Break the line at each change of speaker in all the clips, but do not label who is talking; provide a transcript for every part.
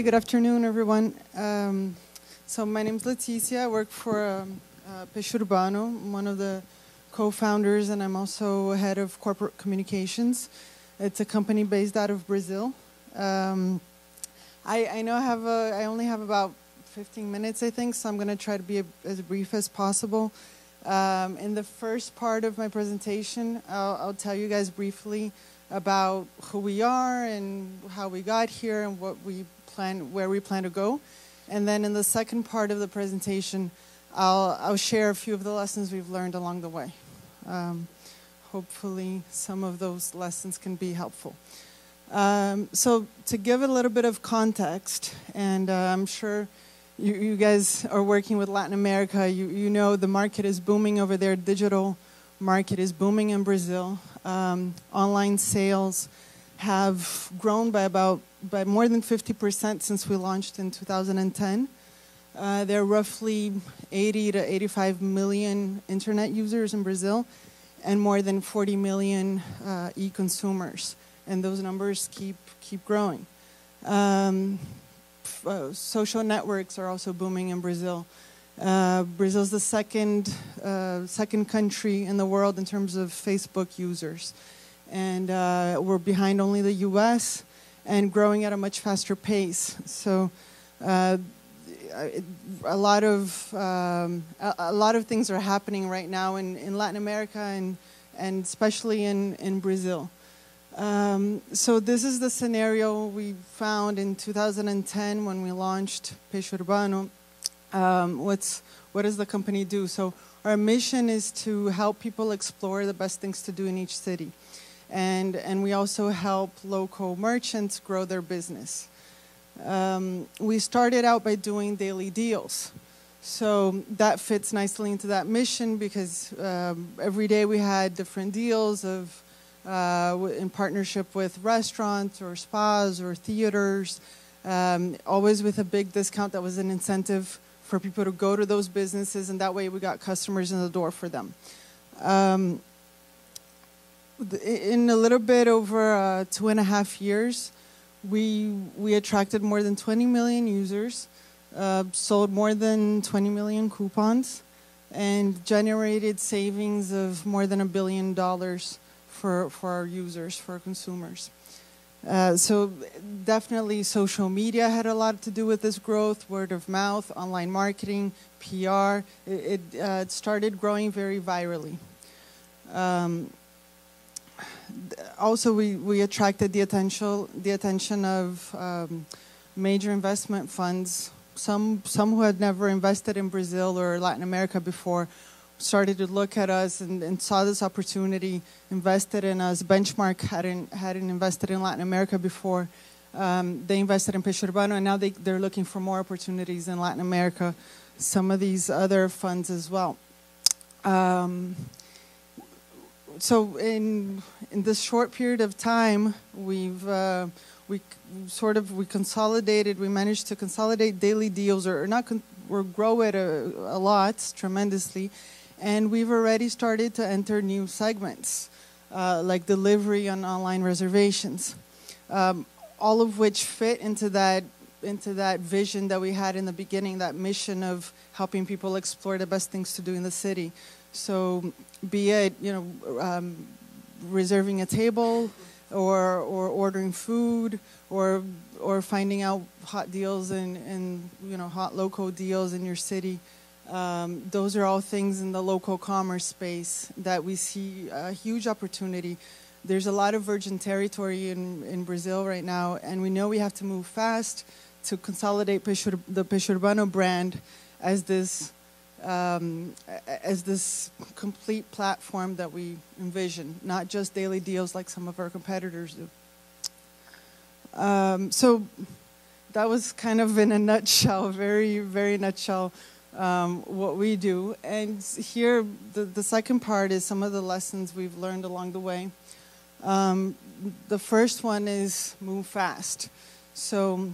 Hi, good afternoon, everyone. So my name is Leticia. I work for Peixe Urbano. I'm one of the co-founders, and I'm also head of corporate communications. It's a company based out of Brazil. I know I only have about 15 minutes, I think, so I'm going to try to be as brief as possible. In the first part of my presentation, I'll tell you guys briefly about who we are and how we got here and where we plan to go. And then in the second part of the presentation, I'll share a few of the lessons we've learned along the way. Hopefully some of those lessons can be helpful. So to give a little bit of context, and I'm sure you guys are working with Latin America, you know the market is booming over there. Digital market is booming in Brazil. Online sales have grown by more than 50% since we launched in 2010. There are roughly 80 to 85 million internet users in Brazil and more than 40 million e-consumers. And those numbers keep growing. Social networks are also booming in Brazil. Brazil is the second country in the world in terms of Facebook users. And we're behind only the US and growing at a much faster pace. So a lot of things are happening right now in Latin America and especially in Brazil. So this is the scenario we found in 2010 when we launched Peixe Urbano. What does the company do? So our mission is to help people explore the best things to do in each city. And we also help local merchants grow their business. We started out by doing daily deals. So that fits nicely into that mission because every day we had different deals in partnership with restaurants or spas or theaters, always with a big discount that was an incentive for people to go to those businesses, and that way we got customers in the door for them. In a little bit over 2.5 years, we attracted more than 20 million users, sold more than 20 million coupons, and generated savings of more than $1 billion for our users, for our consumers. So definitely social media had a lot to do with this growth, word of mouth, online marketing, PR. It started growing very virally. Also, we attracted the attention of major investment funds. Some who had never invested in Brazil or Latin America before started to look at us and saw this opportunity, invested in us. Benchmark hadn't invested in Latin America before. They invested in Peixe Urbano, and now they're looking for more opportunities in Latin America. Some of these other funds as well. So in this short period of time, we consolidated. We managed to consolidate daily deals, or grow it a lot, tremendously. And we've already started to enter new segments, like delivery and online reservations, all of which fit into that vision that we had in the beginning, that mission of helping people explore the best things to do in the city. So, be it reserving a table, or ordering food, or finding out hot deals and hot local deals in your city. Those are all things in the local commerce space that we see a huge opportunity. There's a lot of virgin territory in Brazil right now, and we know we have to move fast to consolidate the Peixe Urbano brand as this complete platform that we envision, not just daily deals like some of our competitors do. So that was kind of in a nutshell, very, very nutshell, what we do. And here, the second part is some of the lessons we've learned along the way. The first one is move fast. So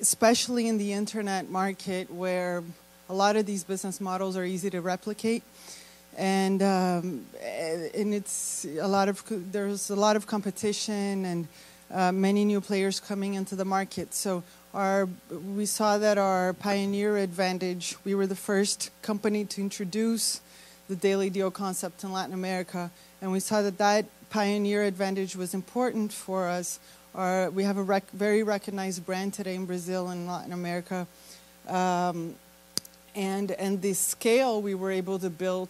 especially in the internet market, where a lot of these business models are easy to replicate, and there's a lot of competition, and many new players coming into the market. So we saw that our pioneer advantage, we were the first company to introduce the daily deal concept in Latin America, and we saw that that pioneer advantage was important for us. We have a very recognized brand today in Brazil and Latin America, and the scale we were able to build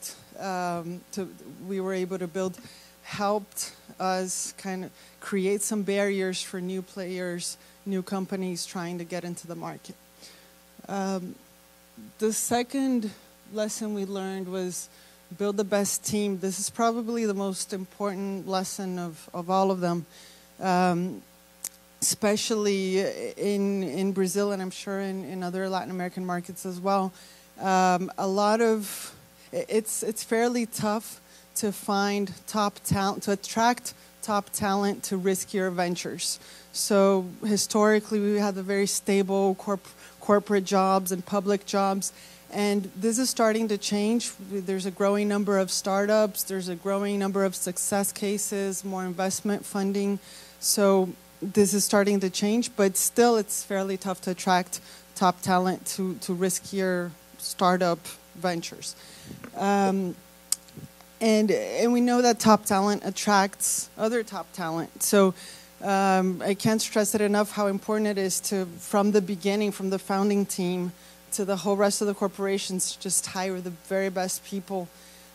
helped us kind of create some barriers for new players, new companies trying to get into the market. The second lesson we learned was build the best team. This is probably the most important lesson of all of them, especially in Brazil, and I'm sure in other Latin American markets as well. It's fairly tough to find top talent, to attract top talent to riskier ventures. So historically, we had a very stable corporate jobs and public jobs, and this is starting to change. There's a growing number of startups. There's a growing number of success cases, more investment funding. So this is starting to change, but still it's fairly tough to attract top talent to riskier startup ventures. And we know that top talent attracts other top talent. So I can't stress it enough how important it is to, from the beginning, from the founding team to the whole rest of the corporations, just hire the very best people,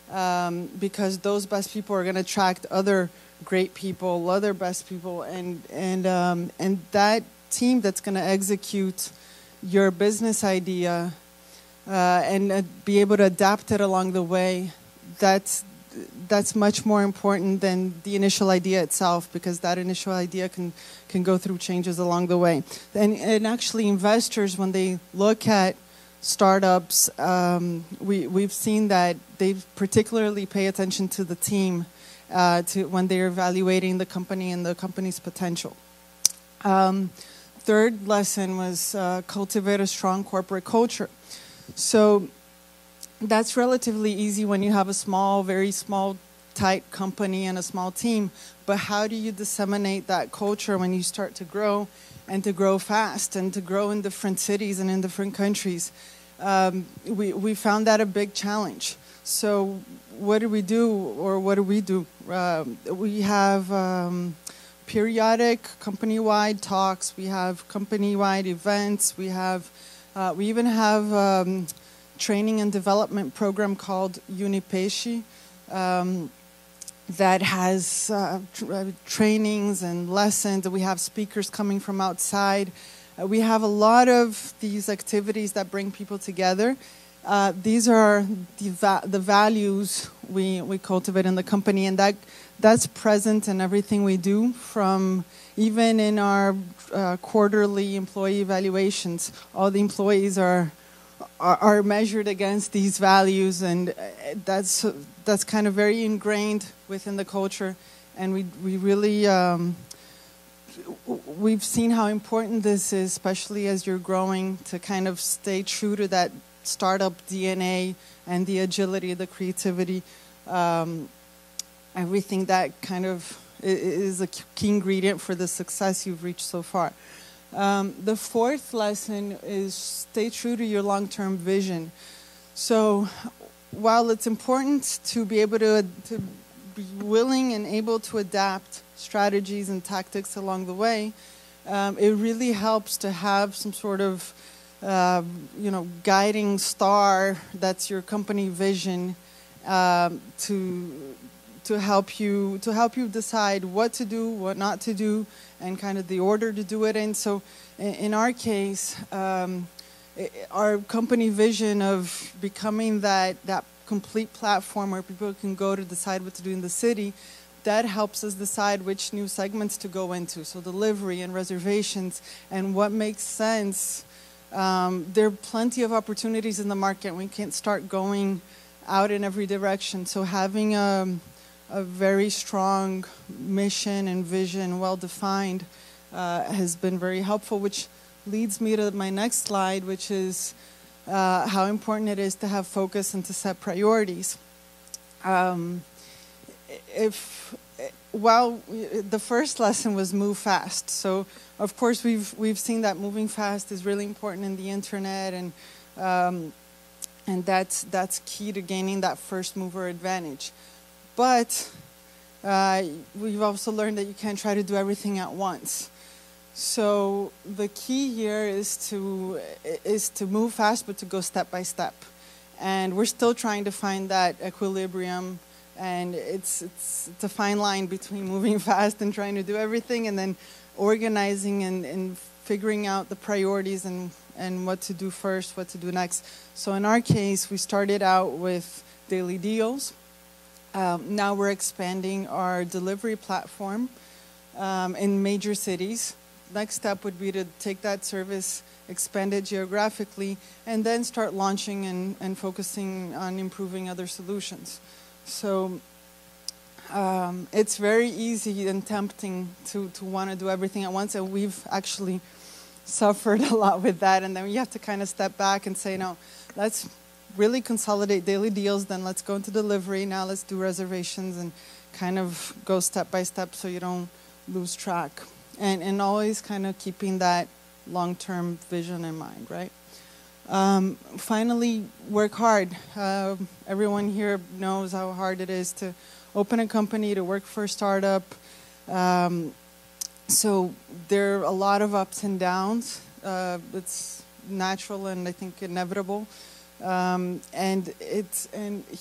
because those best people are going to attract other great people, other best people, and that team that's going to execute your business idea and be able to adapt it along the way. That's much more important than the initial idea itself, because that initial idea can go through changes along the way. And actually, investors, when they look at startups, we've seen that they particularly pay attention to the team when they're evaluating the company and the company's potential. Third lesson was cultivate a strong corporate culture. So that's relatively easy when you have a small, very small, tight company and a small team. But how do you disseminate that culture when you start to grow, and to grow fast, and to grow in different cities and in different countries? We found that a big challenge. So what do we do, or what do we do? We have periodic company-wide talks. We have company-wide events. We even have training and development program called Peixe that has trainings and lessons. We have speakers coming from outside. We have a lot of these activities that bring people together. These are the values we cultivate in the company, and that's present in everything we do, from even in our quarterly employee evaluations. All the employees are measured against these values, and that's kind of very ingrained within the culture. And we really we've seen how important this is, especially as you're growing, to kind of stay true to that startup DNA and the agility, the creativity, everything that kind of is a key ingredient for the success you've reached so far. The fourth lesson is stay true to your long-term vision. So while it's important to be able to be willing and able to adapt strategies and tactics along the way, it really helps to have some sort of guiding star that's your company vision, to help you decide what to do, what not to do, and kind of the order to do it in. So in our case, our company vision of becoming that complete platform where people can go to decide what to do in the city, that helps us decide which new segments to go into. So delivery and reservations and what makes sense. There are plenty of opportunities in the market. We can't start going out in every direction. So having a very strong mission and vision, well-defined, has been very helpful, which leads me to my next slide, which is how important it is to have focus and to set priorities. the first lesson was move fast. So of course we've seen that moving fast is really important in the internet, and that's key to gaining that first mover advantage. But we've also learned that you can't try to do everything at once. So the key here is to move fast, but to go step by step. And we're still trying to find that equilibrium, and it's a fine line between moving fast and trying to do everything, and then organizing and figuring out the priorities and what to do first, what to do next. So in our case, we started out with daily deals. Now we're expanding our delivery platform in major cities. Next step would be to take that service, expand it geographically, and then start launching and focusing on improving other solutions. So it's very easy and tempting to want to do everything at once, and we've actually suffered a lot with that. And then you have to kind of step back and say, no, let's really consolidate daily deals, then let's go into delivery, now let's do reservations, and kind of go step by step so you don't lose track. And always kind of keeping that long-term vision in mind, right? Finally, work hard. Everyone here knows how hard it is to open a company, to work for a startup. So there are a lot of ups and downs. It's natural and I think inevitable. And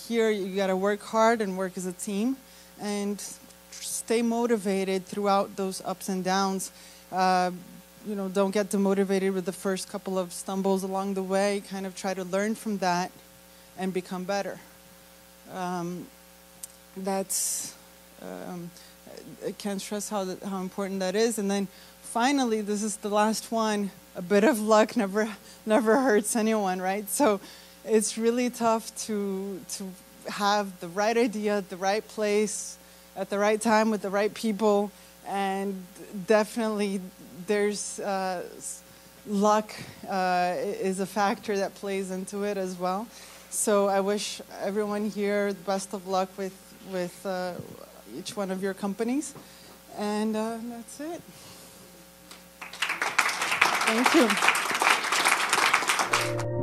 here you got to work hard and work as a team, and stay motivated throughout those ups and downs. Don't get demotivated with the first couple of stumbles along the way. Kind of try to learn from that and become better. I can't stress how important that is. And then finally, this is the last one. A bit of luck never hurts anyone, right? So it's really tough to have the right idea at the right place at the right time with the right people, and definitely there's luck is a factor that plays into it as well. So I wish everyone here the best of luck with each one of your companies, and that's it. Thank you.